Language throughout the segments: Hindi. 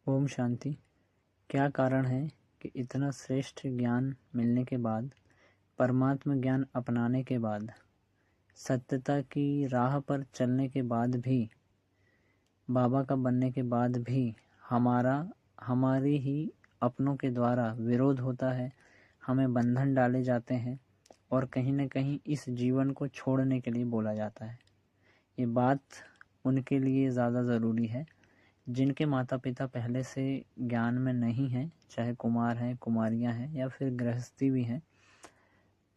ओम शांति। क्या कारण है कि इतना श्रेष्ठ ज्ञान मिलने के बाद, परमात्म ज्ञान अपनाने के बाद, सत्यता की राह पर चलने के बाद भी, बाबा का बनने के बाद भी हमारी ही अपनों के द्वारा विरोध होता है, हमें बंधन डाले जाते हैं और कहीं न कहीं इस जीवन को छोड़ने के लिए बोला जाता है। ये बात उनके लिए ज़्यादा ज़रूरी है जिनके माता पिता पहले से ज्ञान में नहीं हैं, चाहे कुमार हैं, कुमारियां हैं या फिर गृहस्थी भी हैं।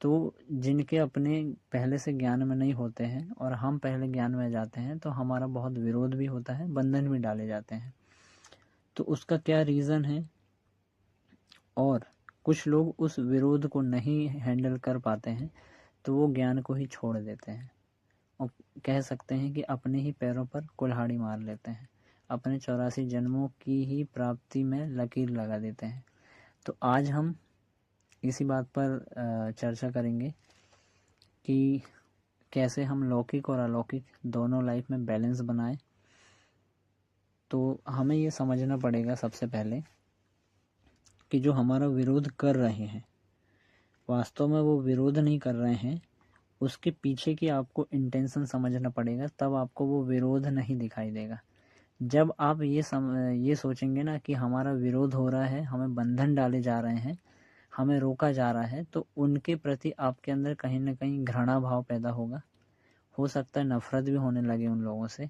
तो जिनके अपने पहले से ज्ञान में नहीं होते हैं और हम पहले ज्ञान में जाते हैं तो हमारा बहुत विरोध भी होता है, बंधन भी डाले जाते हैं। तो उसका क्या रीज़न है? और कुछ लोग उस विरोध को नहीं हैंडल कर पाते हैं तो वो ज्ञान को ही छोड़ देते हैं और कह सकते हैं कि अपने ही पैरों पर कुल्हाड़ी मार लेते हैं, अपने 84 जन्मों की ही प्राप्ति में लकीर लगा देते हैं। तो आज हम इसी बात पर चर्चा करेंगे कि कैसे हम लौकिक और अलौकिक दोनों लाइफ में बैलेंस बनाएं। तो हमें ये समझना पड़ेगा सबसे पहले कि जो हमारा विरोध कर रहे हैं, वास्तव में वो विरोध नहीं कर रहे हैं, उसके पीछे की आपको इंटेंशन समझना पड़ेगा, तब आपको वो विरोध नहीं दिखाई देगा। जब आप ये सोचेंगे ना कि हमारा विरोध हो रहा है, हमें बंधन डाले जा रहे हैं, हमें रोका जा रहा है, तो उनके प्रति आपके अंदर कहीं ना कहीं घृणा भाव पैदा होगा। हो सकता है नफरत भी होने लगे उन लोगों से।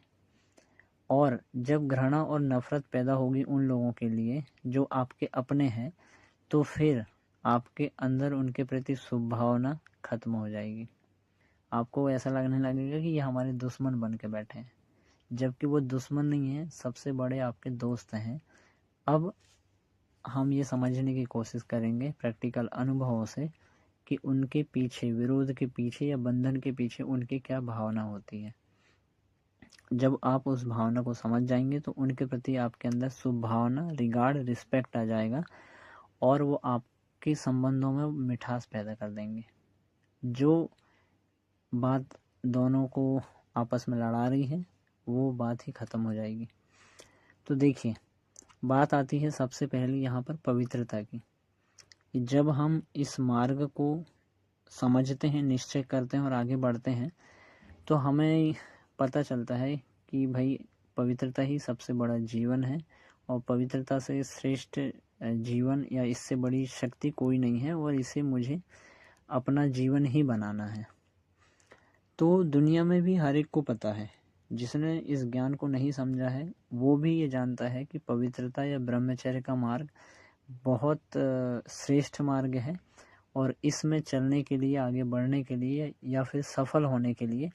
और जब घृणा और नफरत पैदा होगी उन लोगों के लिए जो आपके अपने हैं, तो फिर आपके अंदर उनके प्रति शुभ भावना खत्म हो जाएगी। आपको ऐसा लगने लगेगा कि ये हमारे दुश्मन बन के बैठे हैं, जबकि वो दुश्मन नहीं है, सबसे बड़े आपके दोस्त हैं। अब हम ये समझने की कोशिश करेंगे प्रैक्टिकल अनुभवों से कि उनके पीछे, विरोध के पीछे या बंधन के पीछे उनकी क्या भावना होती है। जब आप उस भावना को समझ जाएंगे तो उनके प्रति आपके अंदर शुभ भावना, रिगार्ड, रिस्पेक्ट आ जाएगा और वो आपके संबंधों में मिठास पैदा कर देंगे। जो बात दोनों को आपस में लड़ा रही है वो बात ही ख़त्म हो जाएगी। तो देखिए, बात आती है सबसे पहले यहाँ पर पवित्रता की। जब हम इस मार्ग को समझते हैं, निश्चय करते हैं और आगे बढ़ते हैं तो हमें पता चलता है कि भाई पवित्रता ही सबसे बड़ा जीवन है और पवित्रता से श्रेष्ठ जीवन या इससे बड़ी शक्ति कोई नहीं है और इसे मुझे अपना जीवन ही बनाना है। तो दुनिया में भी हर एक को पता है, जिसने इस ज्ञान को नहीं समझा है वो भी ये जानता है कि पवित्रता या ब्रह्मचर्य का मार्ग बहुत श्रेष्ठ मार्ग है और इसमें चलने के लिए, आगे बढ़ने के लिए या फिर सफल होने के लिए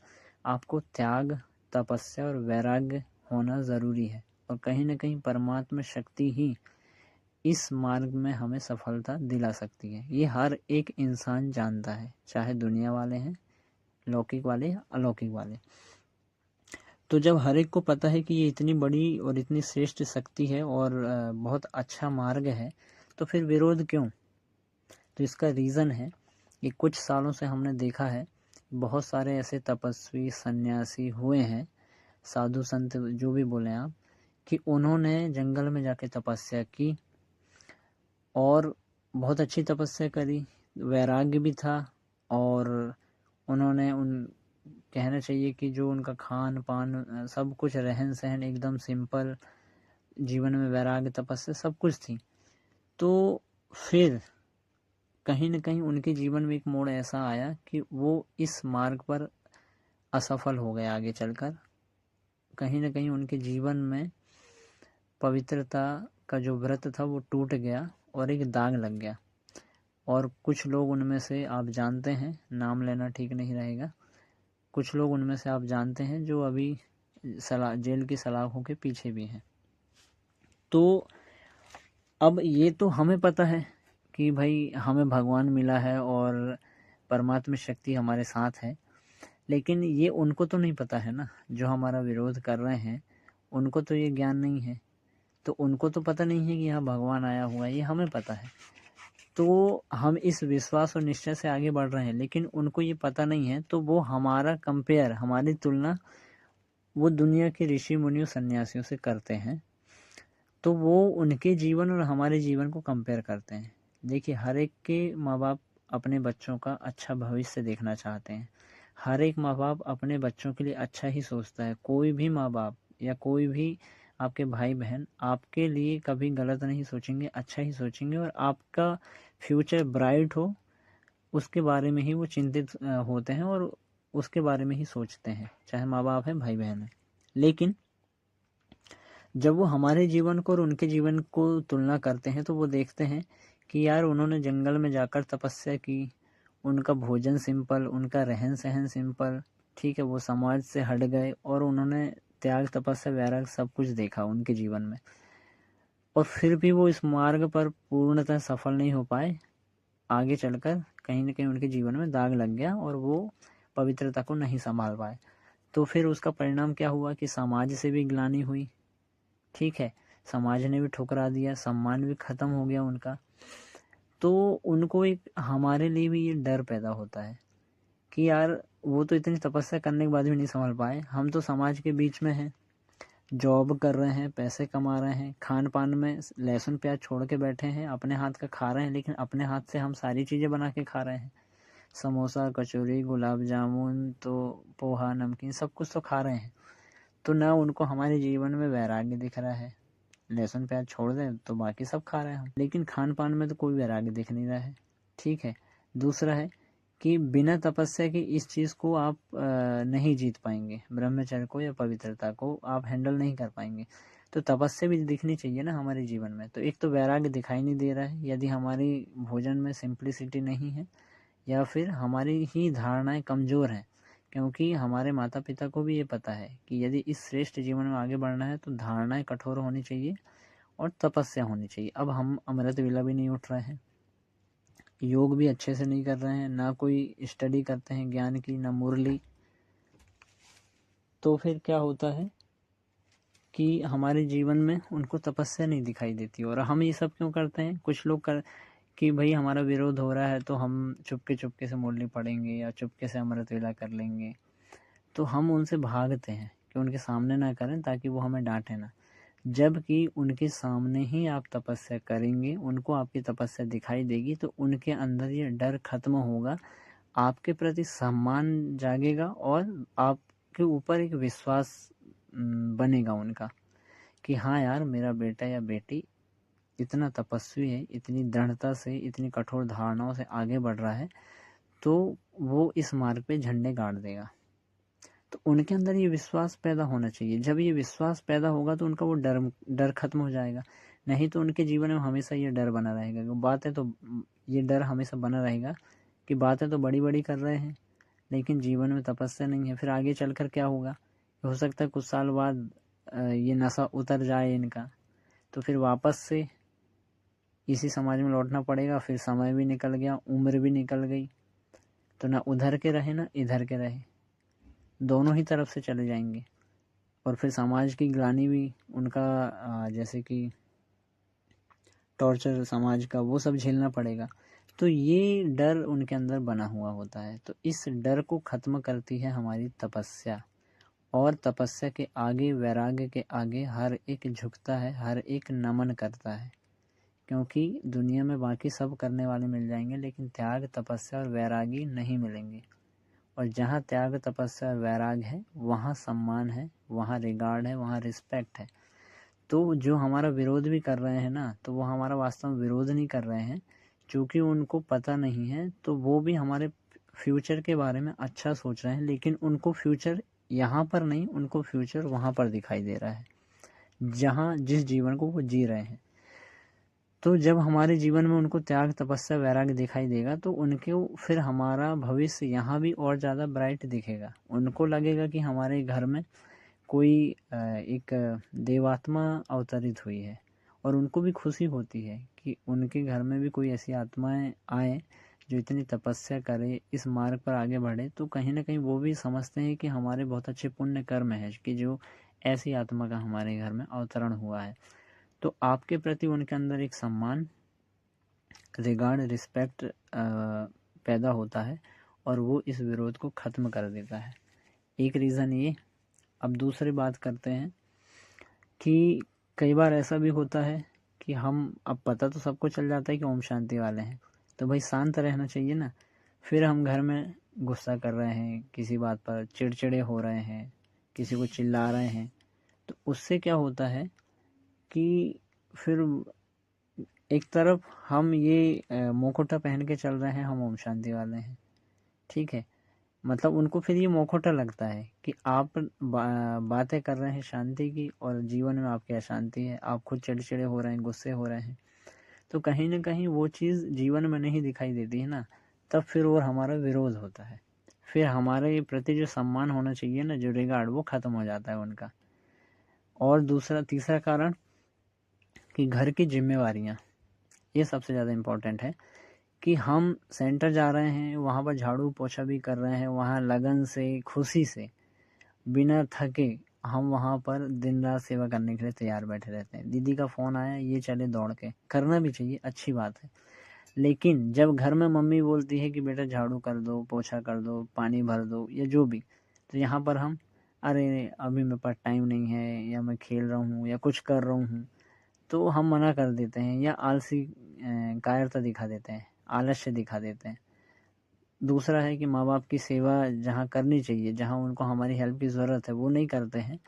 आपको त्याग, तपस्या और वैराग्य होना ज़रूरी है। और कहीं ना कहीं परमात्मा शक्ति ही इस मार्ग में हमें सफलता दिला सकती है। ये हर एक इंसान जानता है, चाहे दुनिया वाले हैं, लौकिक वाले या अलौकिक वाले। तो जब हर एक को पता है कि ये इतनी बड़ी और इतनी श्रेष्ठ शक्ति है और बहुत अच्छा मार्ग है, तो फिर विरोध क्यों? तो इसका रीज़न है कि कुछ सालों से हमने देखा है बहुत सारे ऐसे तपस्वी, सन्यासी हुए हैं, साधु संत जो भी बोले आप, कि उन्होंने जंगल में जाके तपस्या की और बहुत अच्छी तपस्या करी, वैराग्य भी था और उन्होंने कहना चाहिए कि जो उनका खान पान, सब कुछ, रहन सहन एकदम सिंपल, जीवन में वैराग्य, तपस्या सब कुछ थी। तो फिर कहीं न कहीं उनके जीवन में एक मोड़ ऐसा आया कि वो इस मार्ग पर असफल हो गए। आगे चलकर कहीं न कहीं उनके जीवन में पवित्रता का जो व्रत था वो टूट गया और एक दाग लग गया। और कुछ लोग उनमें से आप जानते हैं, नाम लेना ठीक नहीं रहेगा, कुछ लोग उनमें से आप जानते हैं जो अभी जेल की सलाखों के पीछे भी हैं। तो अब ये तो हमें पता है कि भाई हमें भगवान मिला है और परमात्मा शक्ति हमारे साथ है, लेकिन ये उनको तो नहीं पता है ना, जो हमारा विरोध कर रहे हैं उनको तो ये ज्ञान नहीं है। तो उनको तो पता नहीं है कि यहाँ भगवान आया हुआ है, ये हमें पता है। तो हम इस विश्वास और निश्चय से आगे बढ़ रहे हैं, लेकिन उनको ये पता नहीं है। तो वो हमारा कंपेयर, हमारी तुलना वो दुनिया के ऋषि मुनियों, सन्यासियों से करते हैं तो वो उनके जीवन और हमारे जीवन को कंपेयर करते हैं। देखिए, हर एक के माँ बाप अपने बच्चों का अच्छा भविष्य देखना चाहते हैं। हर एक माँ बाप अपने बच्चों के लिए अच्छा ही सोचता है। कोई भी माँ बाप या कोई भी आपके भाई बहन आपके लिए कभी गलत नहीं सोचेंगे, अच्छा ही सोचेंगे, और आपका फ्यूचर ब्राइट हो उसके बारे में ही वो चिंतित होते हैं और उसके बारे में ही सोचते हैं, चाहे माँ बाप है, भाई बहन है। लेकिन जब वो हमारे जीवन को और उनके जीवन को तुलना करते हैं तो वो देखते हैं कि यार उन्होंने जंगल में जाकर तपस्या की, उनका भोजन सिंपल, उनका रहन सहन सिंपल, ठीक है, वो समाज से हट गए और उन्होंने त्याग, तपस्या, वैराग सब कुछ देखा उनके जीवन में, और फिर भी वो इस मार्ग पर पूर्णतः सफल नहीं हो पाए। आगे चलकर कहीं ना कहीं उनके जीवन में दाग लग गया और वो पवित्रता को नहीं संभाल पाए। तो फिर उसका परिणाम क्या हुआ कि समाज से भी ग्लानि हुई, ठीक है, समाज ने भी ठुकरा दिया, सम्मान भी खत्म हो गया उनका। तो उनको एक, हमारे लिए भी ये डर पैदा होता है कि यार वो तो इतनी तपस्या करने के बाद भी नहीं संभल पाए, हम तो समाज के बीच में हैं, जॉब कर रहे हैं, पैसे कमा रहे हैं, खान पान में लहसुन प्याज छोड़ के बैठे हैं, अपने हाथ का खा रहे हैं, लेकिन अपने हाथ से हम सारी चीज़ें बना के खा रहे हैं, समोसा, कचौरी, गुलाब जामुन, तो पोहा, नमकीन, सब कुछ तो खा रहे हैं। तो ना उनको हमारे जीवन में वैराग्य दिख रहा है, लहसुन प्याज छोड़ दें तो बाकी सब खा रहे हैं हम, लेकिन खान पान में तो कोई वैराग्य दिख नहीं रहा है, ठीक है। दूसरा है कि बिना तपस्या के इस चीज़ को आप नहीं जीत पाएंगे, ब्रह्मचर्य को या पवित्रता को आप हैंडल नहीं कर पाएंगे। तो तपस्या भी दिखनी चाहिए ना हमारे जीवन में। तो एक तो वैराग्य दिखाई नहीं दे रहा है यदि हमारी भोजन में सिंप्लिसिटी नहीं है, या फिर हमारी ही धारणाएं कमज़ोर हैं, क्योंकि हमारे माता पिता को भी ये पता है कि यदि इस श्रेष्ठ जीवन में आगे बढ़ना है तो धारणाएं कठोर होनी चाहिए और तपस्या होनी चाहिए। अब हम अमृत वेला भी नहीं उठ रहे हैं, योग भी अच्छे से नहीं कर रहे हैं, ना कोई स्टडी करते हैं ज्ञान की, ना मुरली। तो फिर क्या होता है कि हमारे जीवन में उनको तपस्या नहीं दिखाई देती। और हम ये सब क्यों करते हैं, कुछ लोग कर कि भाई हमारा विरोध हो रहा है तो हम चुपके से मुरली पढ़ेंगे या चुपके से अमृत वेला कर लेंगे। तो हम उनसे भागते हैं कि उनके सामने ना करें ताकि वो हमें डांटे ना, जबकि उनके सामने ही आप तपस्या करेंगे, उनको आपकी तपस्या दिखाई देगी तो उनके अंदर ये डर खत्म होगा, आपके प्रति सम्मान जागेगा और आपके ऊपर एक विश्वास बनेगा उनका कि हाँ यार, मेरा बेटा या बेटी इतना तपस्वी है, इतनी दृढ़ता से, इतनी कठोर धारणाओं से आगे बढ़ रहा है, तो वो इस मार्ग पे झंडे गाड़ देगा। तो उनके अंदर ये विश्वास पैदा होना चाहिए। जब ये विश्वास पैदा होगा तो उनका वो डर खत्म हो जाएगा। नहीं तो उनके जीवन में हमेशा ये डर बना रहेगा। बातें तो, ये डर हमेशा बना रहेगा कि बातें तो बड़ी बड़ी कर रहे हैं लेकिन जीवन में तपस्या नहीं है। फिर आगे चलकर क्या होगा, हो सकता है कुछ साल बाद ये नशा उतर जाए इनका, तो फिर वापस से इसी समाज में लौटना पड़ेगा। फिर समय भी निकल गया, उम्र भी निकल गई, तो ना उधर के रहे ना इधर के रहे, दोनों ही तरफ से चले जाएंगे। और फिर समाज की ग्लानि भी उनका, जैसे कि टॉर्चर समाज का, वो सब झेलना पड़ेगा। तो ये डर उनके अंदर बना हुआ होता है। तो इस डर को ख़त्म करती है हमारी तपस्या। और तपस्या के आगे, वैराग्य के आगे हर एक झुकता है, हर एक नमन करता है, क्योंकि दुनिया में बाकी सब करने वाले मिल जाएंगे लेकिन त्याग, तपस्या और वैरागी नहीं मिलेंगे। और जहाँ त्याग, तपस्या और वैराग है वहाँ सम्मान है, वहाँ रिगार्ड है, वहाँ रिस्पेक्ट है। तो जो हमारा विरोध भी कर रहे हैं ना, तो वो हमारा वास्तव में विरोध नहीं कर रहे हैं, क्योंकि उनको पता नहीं है। तो वो भी हमारे फ्यूचर के बारे में अच्छा सोच रहे हैं, लेकिन उनको फ्यूचर यहाँ पर नहीं, उनको फ्यूचर वहाँ पर दिखाई दे रहा है जहाँ, जिस जीवन को वो जी रहे हैं। तो जब हमारे जीवन में उनको त्याग, तपस्या, वैराग्य दिखाई देगा तो उनके फिर हमारा भविष्य यहाँ भी और ज़्यादा ब्राइट दिखेगा। उनको लगेगा कि हमारे घर में कोई एक देवात्मा अवतरित हुई है, और उनको भी खुशी होती है कि उनके घर में भी कोई ऐसी आत्माएं आए जो इतनी तपस्या करे, इस मार्ग पर आगे बढ़े। तो कहीं ना कहीं वो भी समझते हैं कि हमारे बहुत अच्छे पुण्य कर्म है कि जो ऐसी आत्मा का हमारे घर में अवतरण हुआ है। तो आपके प्रति उनके अंदर एक सम्मान, रिगार्ड, रिस्पेक्ट पैदा होता है और वो इस विरोध को ख़त्म कर देता है। एक रीज़न ये। अब दूसरी बात करते हैं कि कई बार ऐसा भी होता है कि हम, अब पता तो सबको चल जाता है कि ओम शांति वाले हैं, तो भाई शांत रहना चाहिए ना। फिर हम घर में गुस्सा कर रहे हैं, किसी बात पर चिड़चिड़े हो रहे हैं, किसी को चिल्ला रहे हैं, तो उससे क्या होता है कि फिर एक तरफ हम ये मुखौटा पहन के चल रहे हैं, हम ओम शांति वाले हैं, ठीक है। मतलब उनको फिर ये मुखौटा लगता है कि आप बातें कर रहे हैं शांति की और जीवन में आपकी अशांति है, आप खुद चिड़चिड़े हो रहे हैं, गुस्से हो रहे हैं। तो कहीं ना कहीं वो चीज़ जीवन में नहीं दिखाई देती है ना, तब फिर और हमारा विरोध होता है, फिर हमारे प्रति जो सम्मान होना चाहिए ना, जो रिगार्ड, वो ख़त्म हो जाता है उनका। और दूसरा तीसरा कारण कि घर की जिम्मेवारियाँ, ये सबसे ज़्यादा इम्पोर्टेंट है कि हम सेंटर जा रहे हैं, वहाँ पर झाड़ू पोछा भी कर रहे हैं, वहाँ लगन से, खुशी से, बिना थके हम वहाँ पर दिन रात सेवा करने के लिए तैयार बैठे रहते हैं। दीदी का फ़ोन आया, ये चले दौड़ के, करना भी चाहिए, अच्छी बात है। लेकिन जब घर में मम्मी बोलती है कि बेटा झाड़ू कर दो, पोछा कर दो, पानी भर दो, या जो भी, तो यहाँ पर हम, अरे अभी मेरे पास टाइम नहीं है, या मैं खेल रहा हूँ, या कुछ कर रहा हूँ, तो हम मना कर देते हैं, या आलसी कायरता दिखा देते हैं, आलस्य दिखा देते हैं। दूसरा है कि माँ बाप की सेवा जहाँ करनी चाहिए, जहाँ उनको हमारी हेल्प की ज़रूरत है, वो नहीं करते हैं,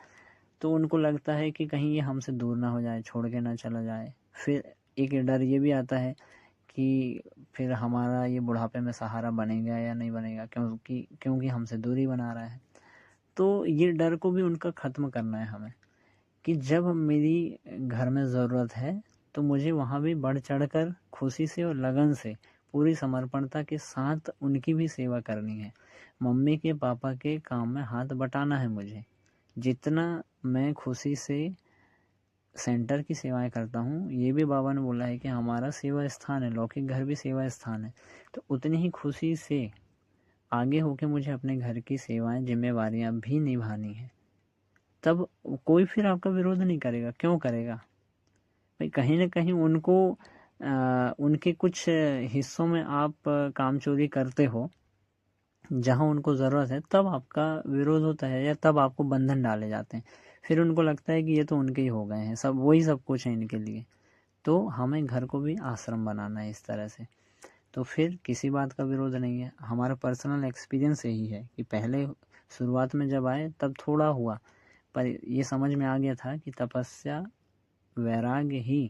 तो उनको लगता है कि कहीं ये हमसे दूर ना हो जाए, छोड़ के ना चला जाए। फिर एक डर ये भी आता है कि फिर हमारा ये बुढ़ापे में सहारा बनेगा या नहीं बनेगा, क्योंकि हमसे दूरी बना रहा है। तो ये डर को भी उनका ख़त्म करना है हमें, कि जब मेरी घर में ज़रूरत है तो मुझे वहाँ भी बढ़ चढ़ कर खुशी से और लगन से, पूरी समर्पणता के साथ उनकी भी सेवा करनी है। मम्मी के पापा के काम में हाथ बटाना है मुझे। जितना मैं खुशी से सेंटर की सेवाएं करता हूँ, ये भी बाबा ने बोला है कि हमारा सेवा स्थान है, लौकिक घर भी सेवा स्थान है, तो उतनी ही खुशी से आगे होके मुझे अपने घर की सेवाएं, जिम्मेवारियां भी निभानी है। तब कोई फिर आपका विरोध नहीं करेगा। क्यों करेगा भाई? कहीं ना कहीं उनको उनके कुछ हिस्सों में आप काम चोरी करते हो, जहाँ उनको ज़रूरत है तब आपका विरोध होता है, या तब आपको बंधन डाले जाते हैं। फिर उनको लगता है कि ये तो उनके ही हो गए हैं, सब वही सब कुछ है इनके लिए। तो हमें घर को भी आश्रम बनाना है इस तरह से, तो फिर किसी बात का विरोध नहीं है। हमारा पर्सनल एक्सपीरियंस यही है कि पहले शुरुआत में जब आए तब थोड़ा हुआ, पर ये समझ में आ गया था कि तपस्या, वैराग्य ही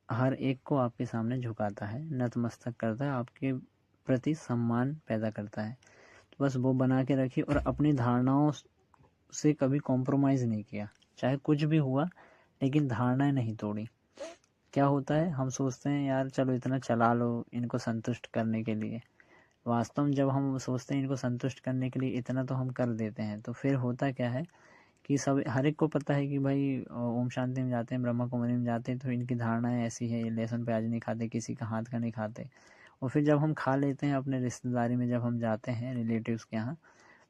हर एक को आपके सामने झुकाता है, नतमस्तक करता है, आपके प्रति सम्मान पैदा करता है। तो बस वो बना के रखिए, और अपनी धारणाओं से कभी कॉम्प्रोमाइज़ नहीं किया, चाहे कुछ भी हुआ, लेकिन धारणाएं नहीं तोड़ी। क्या होता है, हम सोचते हैं यार चलो इतना चला लो इनको संतुष्ट करने के लिए। वास्तव में जब हम सोचते हैं इनको संतुष्ट करने के लिए इतना तो हम कर देते हैं, तो फिर होता क्या है कि सब, हर एक को पता है कि भाई ओम शांति में जाते हैं, ब्रह्मा कुमारी में जाते हैं, तो इनकी धारणाएं ऐसी है, ये लहसुन प्याज नहीं खाते, किसी का हाथ का नहीं खाते। और फिर जब हम खा लेते हैं अपने रिश्तेदारी में, जब हम जाते हैं रिलेटिव्स के यहाँ,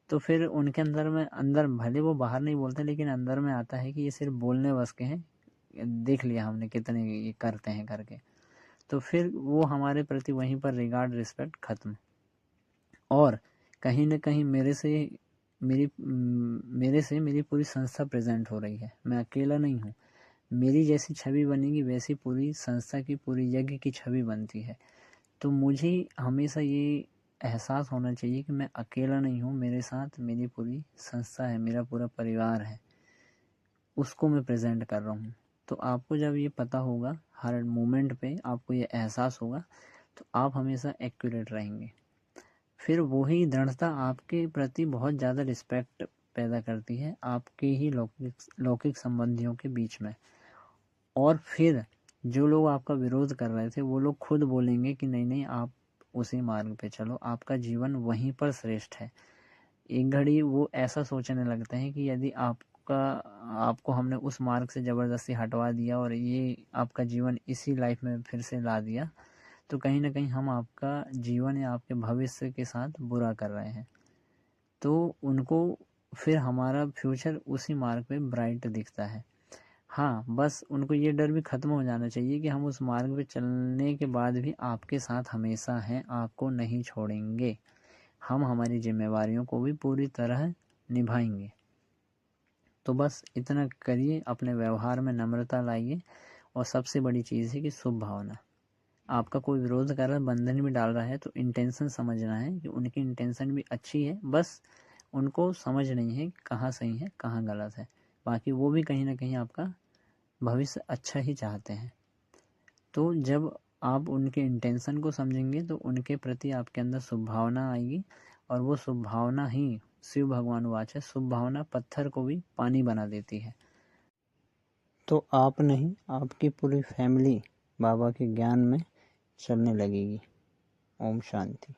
तो फिर उनके अंदर भले वो बाहर नहीं बोलते, लेकिन अंदर में आता है कि ये सिर्फ बोलने बस के हैं, देख लिया हमने कितने ये करते हैं करके। तो फिर वो हमारे प्रति वहीं पर रिगार्ड, रिस्पेक्ट खत्म। और कहीं ना कहीं मेरे से मेरी पूरी संस्था प्रेजेंट हो रही है, मैं अकेला नहीं हूँ। मेरी जैसी छवि बनेगी वैसी पूरी संस्था की, पूरी यज्ञ की छवि बनती है। तो मुझे हमेशा ये एहसास होना चाहिए कि मैं अकेला नहीं हूँ, मेरे साथ मेरी पूरी संस्था है, मेरा पूरा परिवार है, उसको मैं प्रेजेंट कर रहा हूँ। तो आपको जब ये पता होगा, हर मोमेंट पे आपको ये एहसास होगा, तो आप हमेशा एक्यूरेट रहेंगे। फिर वही दृढ़ता आपके प्रति बहुत ज़्यादा रिस्पेक्ट पैदा करती है आपके ही लौकिक संबंधियों के बीच में। और फिर जो लोग आपका विरोध कर रहे थे, वो लोग खुद बोलेंगे कि नहीं नहीं, आप उसी मार्ग पे चलो, आपका जीवन वहीं पर श्रेष्ठ है। एक घड़ी वो ऐसा सोचने लगते हैं कि यदि आपको हमने उस मार्ग से ज़बरदस्ती हटवा दिया और ये आपका जीवन इसी लाइफ में फिर से ला दिया, तो कहीं ना कहीं हम आपका जीवन या आपके भविष्य के साथ बुरा कर रहे हैं। तो उनको फिर हमारा फ्यूचर उसी मार्ग पे ब्राइट दिखता है। हाँ, बस उनको ये डर भी ख़त्म हो जाना चाहिए कि हम उस मार्ग पे चलने के बाद भी आपके साथ हमेशा हैं, आपको नहीं छोड़ेंगे, हम हमारी जिम्मेवारियों को भी पूरी तरह निभाएंगे। तो बस इतना करिए, अपने व्यवहार में नम्रता लाइए। और सबसे बड़ी चीज़ है कि शुभ भावना। आपका कोई विरोध कर रहा है, बंधन भी डाल रहा है, तो इंटेंशन समझना है कि उनकी इंटेंशन भी अच्छी है, बस उनको समझ नहीं है कहाँ सही है कहाँ गलत है। बाकी वो भी कहीं ना कहीं आपका भविष्य अच्छा ही चाहते हैं। तो जब आप उनके इंटेंशन को समझेंगे तो उनके प्रति आपके अंदर शुभ भावना आएगी, और वो शुभ भावना ही शिव भगवान वाच है, शुभ भावना पत्थर को भी पानी बना देती है। तो आप नहीं, आपकी पूरी फैमिली बाबा के ज्ञान में चलने लगेगी। ओम शांति।